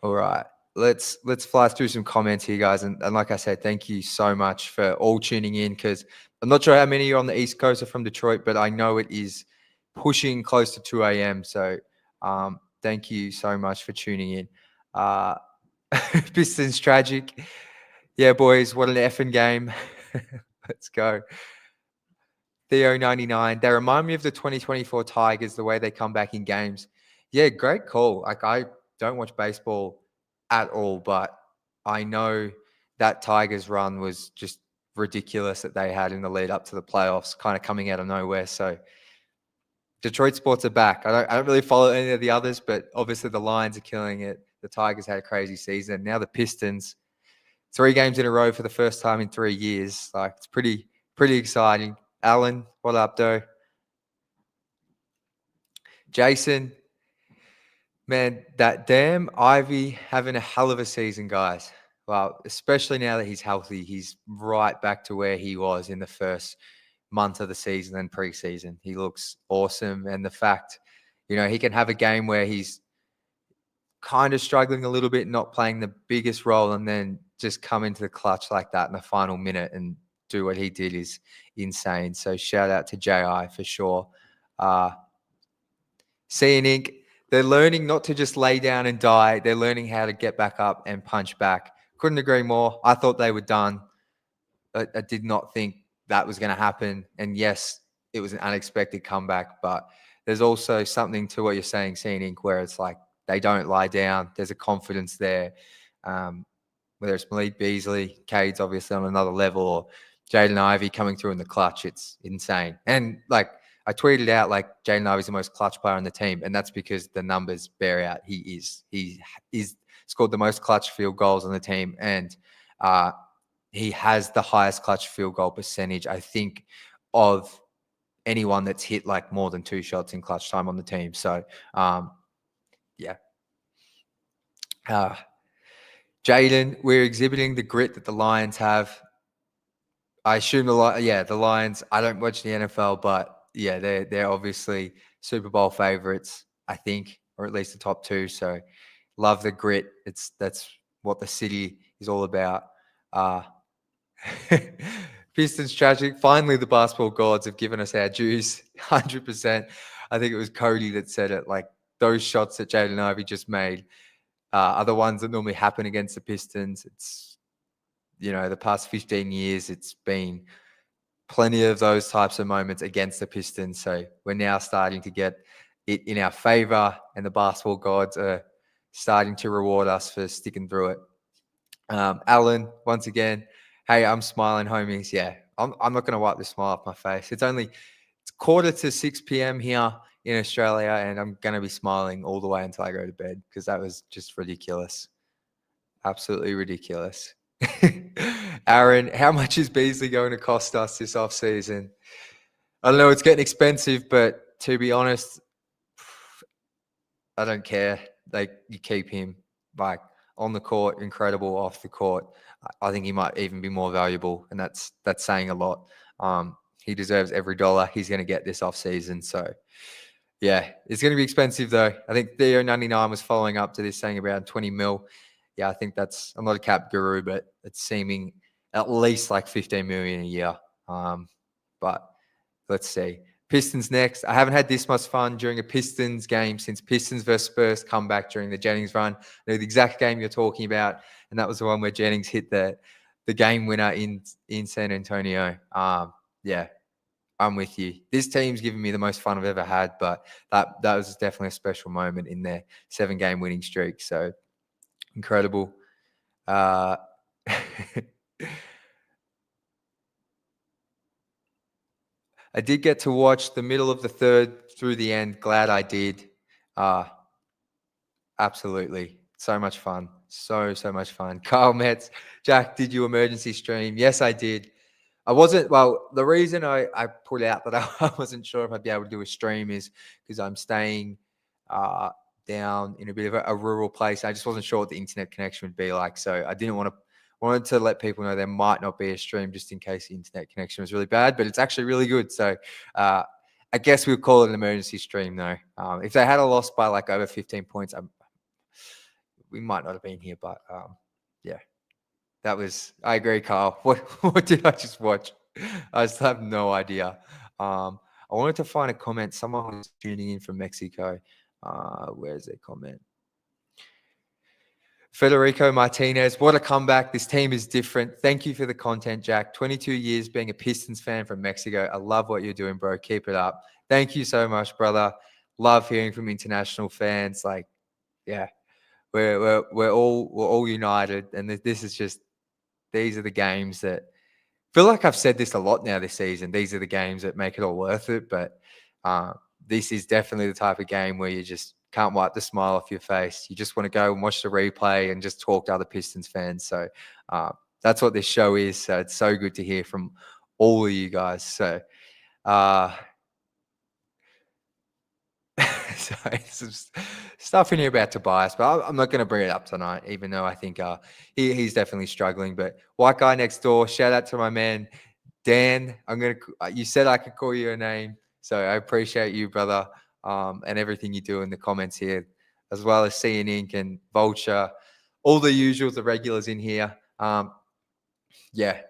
right, let's fly through some comments here, guys. And like I said, thank you so much for all tuning in, because I'm not sure how many of you on the East Coast are from Detroit, but I know it is pushing close to 2 a.m. So thank you so much for tuning in. Pistons tragic. Yeah, boys, what an effing game. Let's go. Theo99. They remind me of the 2024 Tigers, the way they come back in games. Yeah, great call. Like, I don't watch baseball at all, but I know that Tigers run was just ridiculous that they had in the lead up to the playoffs, kind of coming out of nowhere. So Detroit sports are back. I don't really follow any of the others, but obviously the Lions are killing it. The Tigers had a crazy season. Now the Pistons, 3 games in a row for the first time in 3 years. Like, it's pretty exciting. Alan, what up, though? Jason, man, that damn Ivy having a hell of a season, guys. Well, especially now that he's healthy, he's right back to where he was in the first month of the season and preseason. He looks awesome. And the fact, you know, he can have a game where he's kind of struggling a little bit, not playing the biggest role, and then just come into the clutch like that in the final minute and do what he did is insane. So shout out to JI for sure. Seeing Inc., they're learning not to just lay down and die. They're learning how to get back up and punch back. Couldn't agree more. I thought they were done. I did not think that was going to happen. And yes, it was an unexpected comeback, but there's also something to what you're saying, Seeing Inc., where it's like they don't lie down. There's a confidence there. Whether it's Malik Beasley, Cade's obviously on another level, or Jaden Ivey coming through in the clutch, it's insane. And like, I tweeted out, like, Jaden Ivey's the most clutch player on the team, and that's because the numbers bear out. He is scored the most clutch field goals on the team, and he has the highest clutch field goal percentage, I think, of anyone that's hit like more than 2 shots in clutch time on the team. So, yeah. Jaden, we're exhibiting the grit that the Lions have. I assume the Lions, I don't watch the NFL, but yeah, they're obviously Super Bowl favorites, I think, or at least the top 2. So love the grit. That's what the city is all about. Pistons tragic. Finally, the basketball gods have given us our dues. 100%. I think it was Cody that said it. Like, those shots that Jaden Ivey just made are the ones that normally happen against the Pistons. It's, you know, the past 15 years, it's been plenty of those types of moments against the Pistons. So we're now starting to get it in our favor, and the basketball gods are starting to reward us for sticking through it. Alan, once again, hey, I'm smiling, homies. Yeah, I'm not going to wipe the smile off my face. It's 5:45 p.m. here in Australia, and I'm going to be smiling all the way until I go to bed, because that was just ridiculous. Absolutely ridiculous. Aaron, how much is Beasley going to cost us this offseason? I don't know. It's getting expensive, but to be honest, I don't care. you keep him like on the court, incredible off the court. I think he might even be more valuable, and that's saying a lot. He deserves every dollar he's going to get this offseason. So, yeah, it's going to be expensive though. I think Theo 99 was following up to this saying around 20 mil. Yeah, I think that's, I'm not a cap guru, but it's seeming at least like 15 million a year. But let's see. Pistons next. I haven't had this much fun during a Pistons game since Pistons versus Spurs comeback during the Jennings run. I know the exact game you're talking about, and that was the one where Jennings hit the game winner in San Antonio. Yeah, I'm with you. This team's given me the most fun I've ever had, but that was definitely a special moment in their 7-game winning streak. So incredible. I did get to watch the middle of the third through the end. Glad I did. Absolutely. So much fun. So much fun. Carl Metz, Jack, did you emergency stream? Yes, I did. I wasn't, well, the reason I put out that I wasn't sure if I'd be able to do a stream is because I'm staying down in a bit of a rural place. I just wasn't sure what the internet connection would be like. So I didn't wanted to let people know there might not be a stream just in case the internet connection was really bad, but it's actually really good. So I guess we'll call it an emergency stream though. If they had a loss by like over 15 points, we might not have been here, but yeah. That was, I agree, Carl. What did I just watch? I just have no idea. I wanted to find a comment. Someone was tuning in from Mexico. Where's their comment? Federico Martinez, what a comeback. This team is different. Thank you for the content, Jack. 22 years being a Pistons fan from Mexico. I love what you're doing, bro. Keep it up. Thank you so much, brother. Love hearing from international fans. Like, yeah, we're all united, and this is just, these are the games that I feel like I've said this a lot now this season. These are the games that make it all worth it. But this is definitely the type of game where you just can't wipe the smile off your face. You just want to go and watch the replay and just talk to other Pistons fans. So that's what this show is. So it's so good to hear from all of you guys. So, sorry, some stuff in here about Tobias, but I'm not going to bring it up tonight, even though I think he's definitely struggling. But white guy next door, shout out to my man Dan. You said I could call you a name, so I appreciate you, brother, and everything you do in the comments here, as well as Seeing Inc. and Vulture, all the usuals, the regulars in here. Yeah,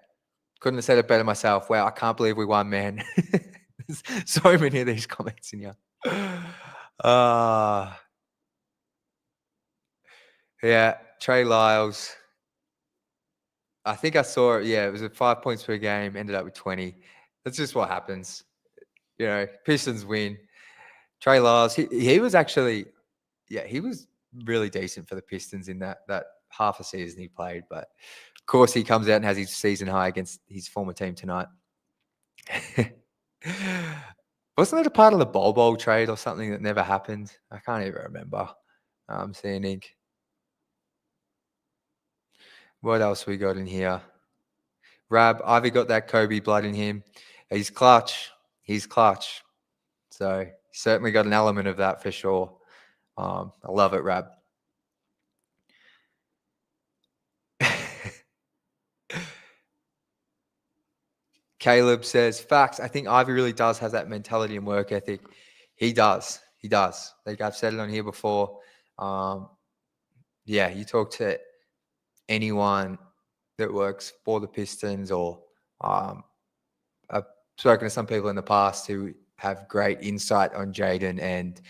couldn't have said it better myself. Wow, I can't believe we won, man. There's so many of these comments in here. Yeah, Trey Lyles. I think I saw it. Yeah, it was at 5 points per game, ended up with 20. That's just what happens. You know, Pistons win. Trey Lyles, he was actually, yeah, he was really decent for the Pistons in that half a season he played. But of course, he comes out and has his season high against his former team tonight. Wasn't it a part of the Bol trade or something that never happened? I can't even remember. Seeing ink. What else we got in here? Rab, Ivy got that Kobe blood in him. He's clutch. He's clutch. So certainly got an element of that for sure. I love it, Rab. Caleb says, facts. I think Ivy really does have that mentality and work ethic. He does. He does. Like I've said it on here before. Yeah, you talk to anyone that works for the Pistons, or I've spoken to some people in the past who have great insight on Jaden, and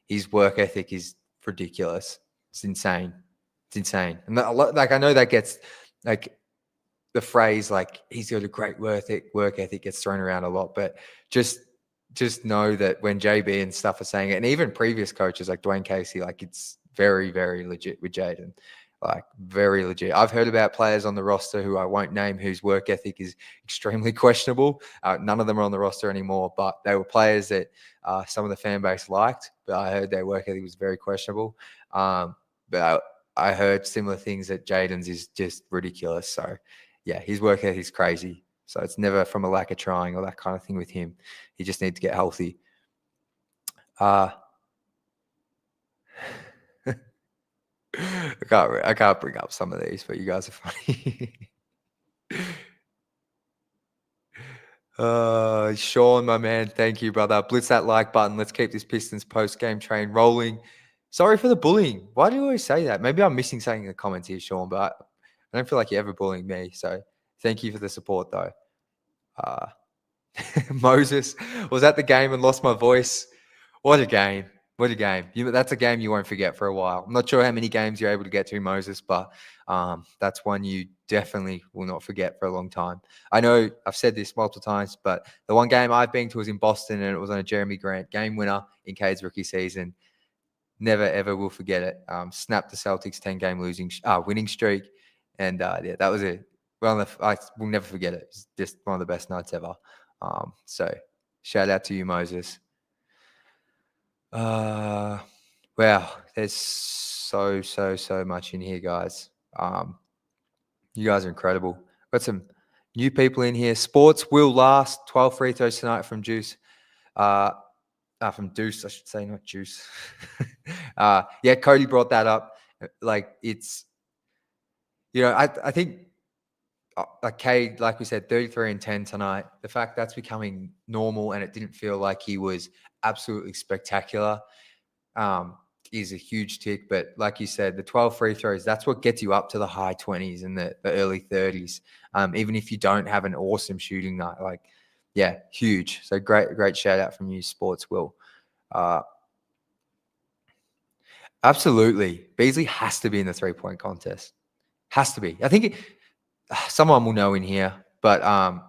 his work ethic is ridiculous. It's insane. It's insane. And like I know that gets like the phrase like he's got a great work ethic gets thrown around a lot, but just know that when JB and stuff are saying it, and even previous coaches like Dwayne Casey, like it's very, very legit with Jaden. Like very legit. I've heard about players on the roster who I won't name whose work ethic is extremely questionable. None of them are on the roster anymore, but they were players that some of the fan base liked, but I heard their work ethic was very questionable. But I heard similar things that Jaden's is just ridiculous. So yeah, his work ethic is crazy. So it's never from a lack of trying or that kind of thing with him. He just needs to get healthy. I can't bring up some of these, but you guys are funny. Sean, my man, thank you, brother. Blitz that like button. Let's keep this Pistons post-game train rolling. Sorry for the bullying. Why do you always say that? Maybe I'm missing something in the comments here, Sean, but I don't feel like you're ever bullying me. So thank you for the support, though. Moses was at the game and lost my voice. What a game. What a game. That's a game you won't forget for a while. I'm not sure how many games you're able to get to, Moses, but that's one you definitely will not forget for a long time. I know I've said this multiple times, but the one game I've been to was in Boston, and it was on a Jeremy Grant game winner in Cade's rookie season. Never, ever will forget it. Snapped the Celtics 10-game winning streak. And yeah, that was it. Well, I will never forget it. It's just one of the best nights ever. So shout out to you, Moses. Wow, there's so much in here, guys. You guys are incredible. Got some new people in here. Sports will last. 12 free throws tonight from Juice. From Deuce, I should say, not Juice. Yeah, Cody brought that up. Like, it's, I think like Cade, like we said, 33 and 10 tonight. The fact that's becoming normal and it didn't feel like he was absolutely spectacular is a huge tick. But like you said, the 12 free throws, that's what gets you up to the high 20s and the early 30s. Even if you don't have an awesome shooting night, like, yeah, huge. So great shout out from you, Sports Will. Absolutely. Beasley has to be in the 3-point contest. Has to be. I think someone will know in here, but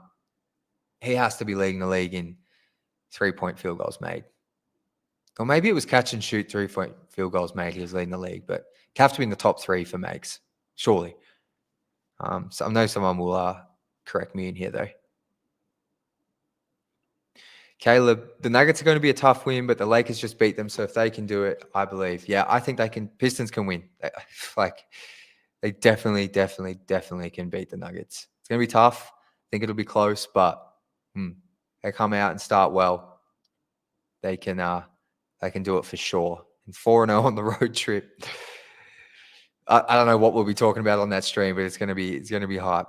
he has to be leading the league in 3-point field goals made. Or maybe it was catch and shoot 3-point field goals made. He was leading the league, but he have to be in the top 3 for makes, surely. So I know someone will correct me in here, though. Caleb, the Nuggets are going to be a tough win, but the Lakers just beat them. So if they can do it, I believe. Yeah, I think they can. Pistons can win. They definitely can beat the Nuggets. It's going to be tough. I think it'll be close, but they come out and start well. They can do it for sure. And 4-0 on the road trip. I don't know what we'll be talking about on that stream, but it's going to be hype.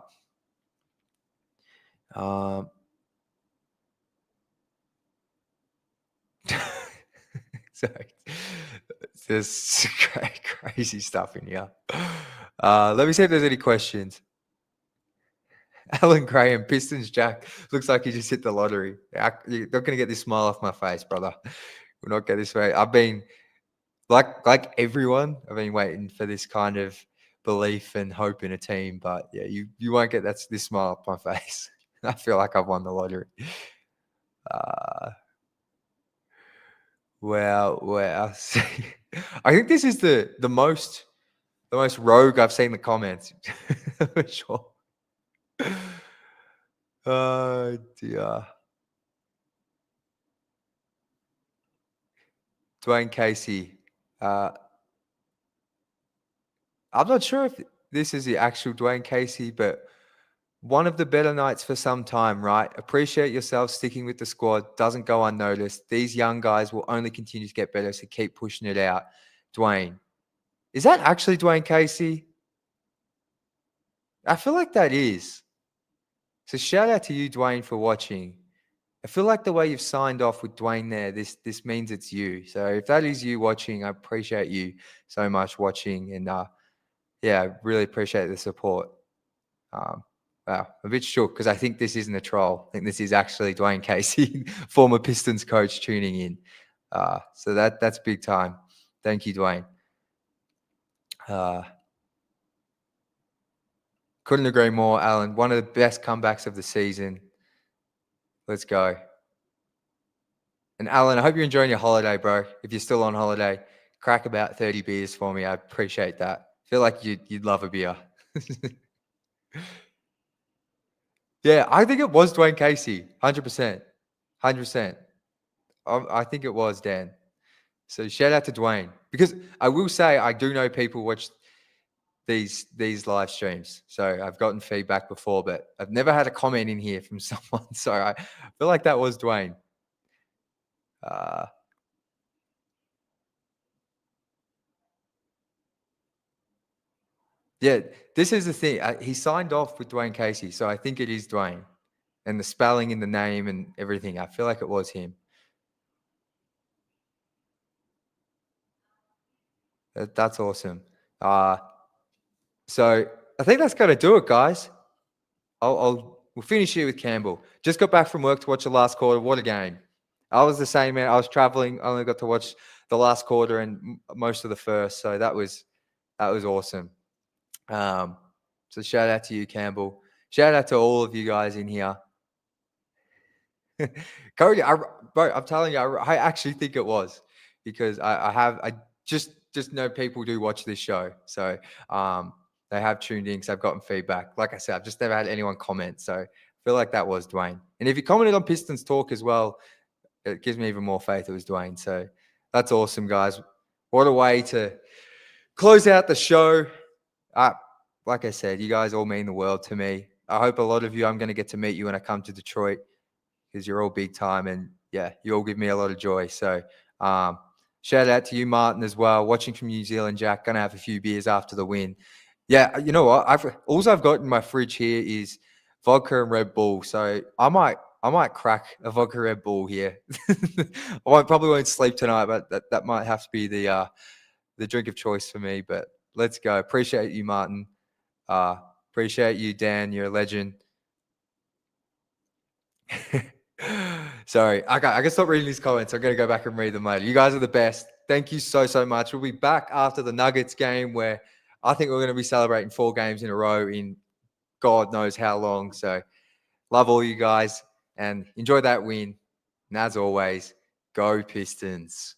So there's crazy stuff in here. Let me see if there's any questions. Alan Graham, Pistons Jack. Looks like you just hit the lottery. You're not going to get this smile off my face, brother. We'll not get this way. I've been, like everyone, I've been waiting for this kind of belief and hope in a team. But yeah, you won't get this smile off my face. I feel like I've won the lottery. Wow. I think this is the most rogue I've seen in the comments. For sure. Oh dear. Dwayne Casey. I'm not sure if this is the actual Dwayne Casey, but one of the better nights for some time, right? Appreciate yourself sticking with the squad. Doesn't go unnoticed. These young guys will only continue to get better, so keep pushing it out. Dwayne. Is that actually Dwayne Casey? I feel like that is. So shout out to you, Dwayne, for watching. I feel like the way you've signed off with Dwayne there, this means it's you. So if that is you watching, I appreciate you so much watching. And yeah, I really appreciate the support. Wow, I'm a bit shook because I think this isn't a troll. I think this is actually Dwayne Casey, former Pistons coach, tuning in. So that's big time. Thank you, Dwayne. Couldn't agree more, Alan. One of the best comebacks of the season. Let's go. And Alan, I hope you're enjoying your holiday, bro. If you're still on holiday, crack about 30 beers for me. I appreciate that. Feel like you'd love a beer. Yeah, I think it was Dwayne Casey. 100%. 100%. I think it was, Dan. So shout out to Dwayne. Because I will say I do know people watch these live streams. So I've gotten feedback before, but I've never had a comment in here from someone. So I feel like that was Dwayne. Yeah, this is the thing. He signed off with Dwayne Casey, so I think it is Dwayne. And the spelling in the name and everything, I feel like it was him. That's awesome. So I think that's going to do it, guys. We'll finish here with Campbell. Just got back from work to watch the last quarter. What a game! I was the same, man. I was traveling. I only got to watch the last quarter and most of the first. So that was awesome. So shout out to you, Campbell. Shout out to all of you guys in here. Cody, bro, I'm telling you, I actually think it was because I just know people do watch this show, so they have tuned in because I've gotten feedback. Like I said, I've just never had anyone comment, so I feel like that was Dwayne. And if you commented on Pistons Talk as well, it gives me even more faith it was Dwayne. So that's awesome, guys. What a way to close out the show. Like I said, you guys all mean the world to me. I hope a lot of you, I'm going to get to meet you when I come to Detroit because you're all big time and yeah, you all give me a lot of joy. So shout out to you, Martin, as well. Watching from New Zealand, Jack. Going to have a few beers after the win. Yeah, you know what? I've got in my fridge here is vodka and Red Bull. So I might crack a vodka Red Bull here. I probably won't sleep tonight, but that might have to be the drink of choice for me. But let's go. Appreciate you, Martin. Appreciate you, Dan. You're a legend. Sorry, I can stop reading these comments. I'm going to go back and read them later. You guys are the best. Thank you so much. We'll be back after the Nuggets game where I think we're going to be celebrating 4 games in a row in God knows how long. So love all you guys and enjoy that win. And as always, go Pistons.